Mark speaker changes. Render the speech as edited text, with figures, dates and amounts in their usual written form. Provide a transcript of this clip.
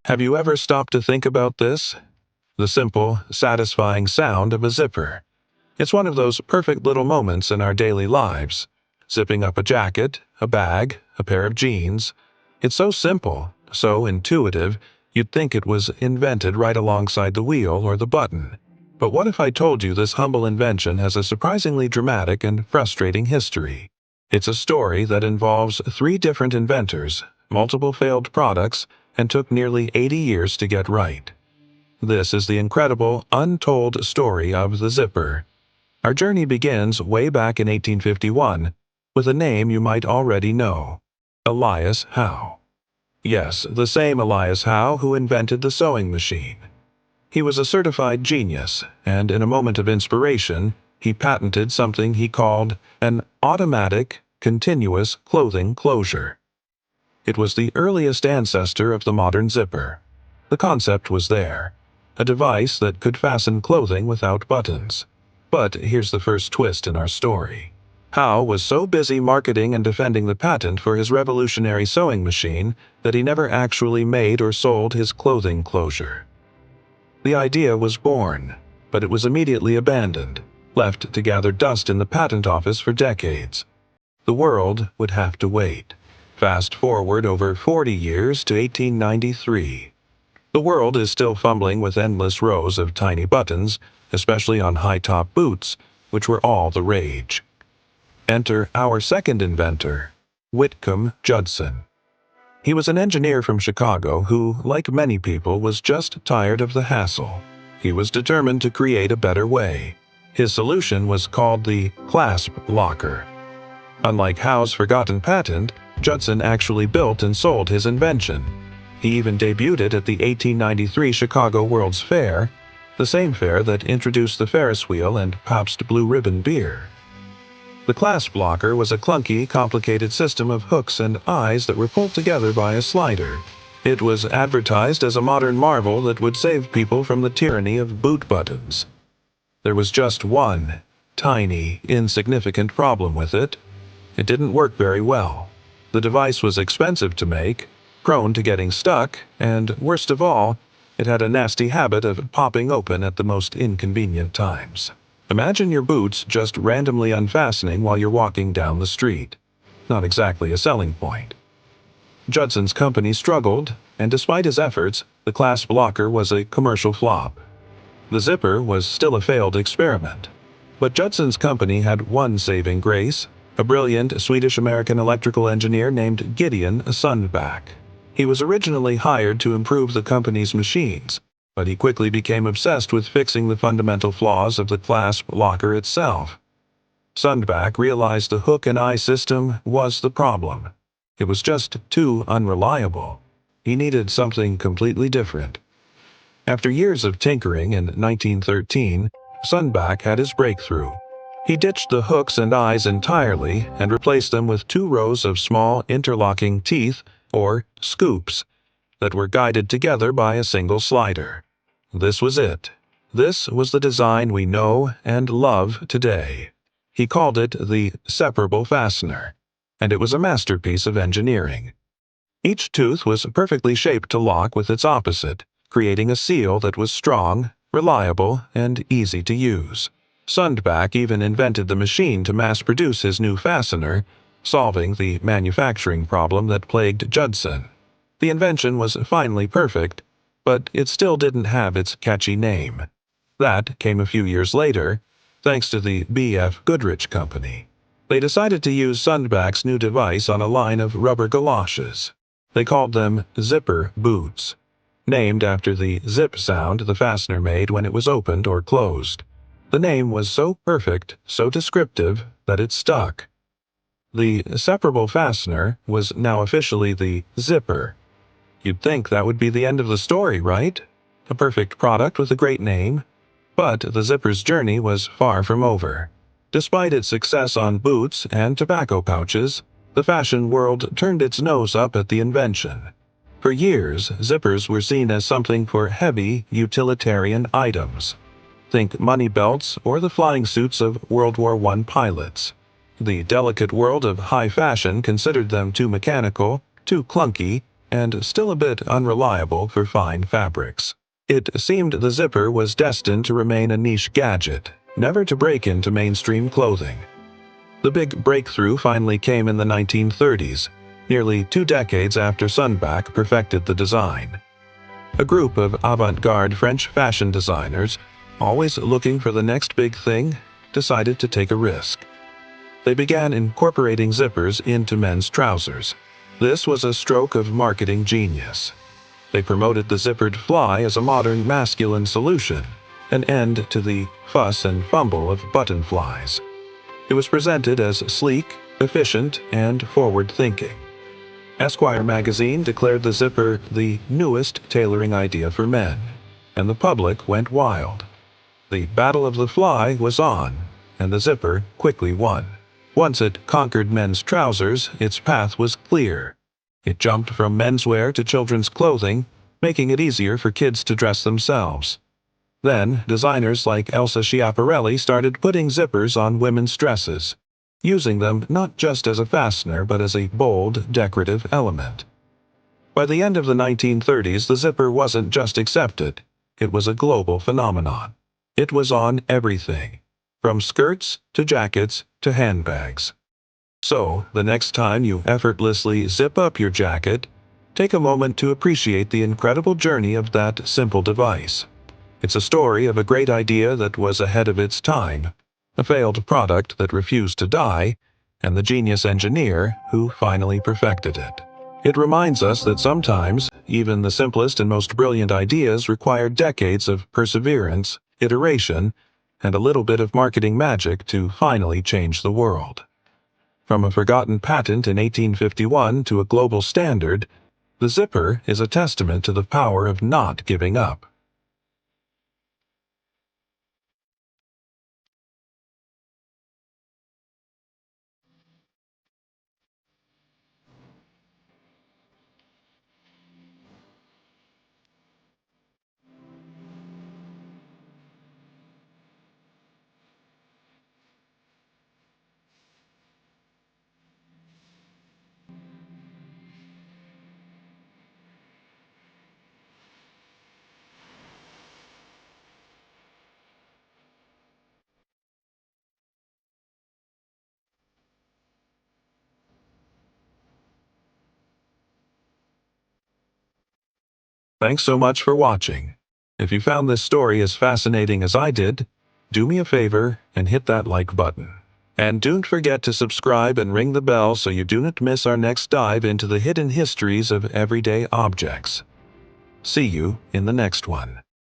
Speaker 1: Have you ever stopped to think about this? The simple, satisfying sound of a zipper. It's one of those perfect little moments in our daily lives. Zipping up a jacket, a bag, a pair of jeans. It's so simple, so intuitive, you'd think it was invented right alongside the wheel or the button. But what if I told you this humble invention has a surprisingly dramatic and frustrating history? It's a story that involves three different inventors, multiple failed products, and took nearly 80 years to get right. This is the incredible, untold story of the zipper. Our journey begins way back in 1851 with a name you might already know: Elias Howe. Yes, the same Elias Howe who invented the sewing machine. He was a certified genius, and in a moment of inspiration, he patented something he called an automatic, continuous clothing closure. It was the earliest ancestor of the modern zipper. The concept was there: a device that could fasten clothing without buttons. But here's the first twist in our story. Howe was so busy marketing and defending the patent for his revolutionary sewing machine that he never actually made or sold his clothing closure. The idea was born, but it was immediately abandoned, left to gather dust in the patent office for decades. The world would have to wait. Fast forward over 40 years to 1893. The world is still fumbling with endless rows of tiny buttons, especially on high-top boots, which were all the rage. Enter our second inventor, Whitcomb Judson. He was an engineer from Chicago who, like many people, was just tired of the hassle. He was determined to create a better way. His solution was called the clasp locker. Unlike Howe's forgotten patent, Judson actually built and sold his invention. He even debuted it at the 1893 Chicago World's Fair, the same fair that introduced the Ferris wheel and Pabst Blue Ribbon beer. The clasp locker was a clunky, complicated system of hooks and eyes that were pulled together by a slider. It was advertised as a modern marvel that would save people from the tyranny of boot buttons. There was just one tiny, insignificant problem with it. It didn't work very well. The device was expensive to make, prone to getting stuck, and worst of all, it had a nasty habit of popping open at the most inconvenient times. Imagine your boots just randomly unfastening while you're walking down the street. Not exactly a selling point. Judson's company struggled, and despite his efforts, the clasp locker was a commercial flop. The zipper was still a failed experiment. But Judson's company had one saving grace: a brilliant Swedish-American electrical engineer named Gideon Sundback. He was originally hired to improve the company's machines, but he quickly became obsessed with fixing the fundamental flaws of the clasp locker itself. Sundback realized the hook and eye system was the problem. It was just too unreliable. He needed something completely different. After years of tinkering in 1913, Sundback had his breakthrough. He ditched the hooks and eyes entirely and replaced them with two rows of small interlocking teeth, or scoops, that were guided together by a single slider. This was it. This was the design we know and love today. He called it the separable fastener, and it was a masterpiece of engineering. Each tooth was perfectly shaped to lock with its opposite, creating a seal that was strong, reliable, and easy to use. Sundback even invented the machine to mass-produce his new fastener, solving the manufacturing problem that plagued Judson. The invention was finally perfect, but it still didn't have its catchy name. That came a few years later, thanks to the B.F. Goodrich Company. They decided to use Sundback's new device on a line of rubber galoshes. They called them ZIPPER boots, named after the zip sound the fastener made when it was opened or closed. The name was so perfect, so descriptive, that it stuck. The separable fastener was now officially the ZIPPER. You'd think that would be the end of the story, right? A perfect product with a great name. But the zipper's journey was far from over. Despite its success on boots and tobacco pouches, the fashion world turned its nose up at the invention. For years, zippers were seen as something for heavy, utilitarian items. Think money belts or the flying suits of World War I pilots. The delicate world of high fashion considered them too mechanical, too clunky, and still a bit unreliable for fine fabrics. It seemed the zipper was destined to remain a niche gadget, never to break into mainstream clothing. The big breakthrough finally came in the 1930s, nearly 2 decades after Sunback perfected the design. A group of avant-garde French fashion designers, always looking for the next big thing, decided to take a risk. They began incorporating zippers into men's trousers. This was a stroke of marketing genius. They promoted the zippered fly as a modern masculine solution, an end to the fuss and fumble of button flies. It was presented as sleek, efficient, and forward-thinking. Esquire magazine declared the zipper the newest tailoring idea for men, and the public went wild. The battle of the fly was on, and the zipper quickly won. Once it conquered men's trousers, its path was clear. It jumped from menswear to children's clothing, making it easier for kids to dress themselves. Then, designers like Elsa Schiaparelli started putting zippers on women's dresses, using them not just as a fastener but as a bold, decorative element. By the end of the 1930s, the zipper wasn't just accepted, it was a global phenomenon. It was on everything, from skirts to jackets to handbags. So, the next time you effortlessly zip up your jacket, take a moment to appreciate the incredible journey of that simple device. It's a story of a great idea that was ahead of its time, a failed product that refused to die, and the genius engineer who finally perfected it. It reminds us that sometimes, even the simplest and most brilliant ideas require decades of perseverance, iteration, and a little bit of marketing magic to finally change the world. From a forgotten patent in 1851 to a global standard, the zipper is a testament to the power of not giving up. Thanks so much for watching. If you found this story as fascinating as I did, do me a favor and hit that like button. And don't forget to subscribe and ring the bell so you do not miss our next dive into the hidden histories of everyday objects. See you in the next one.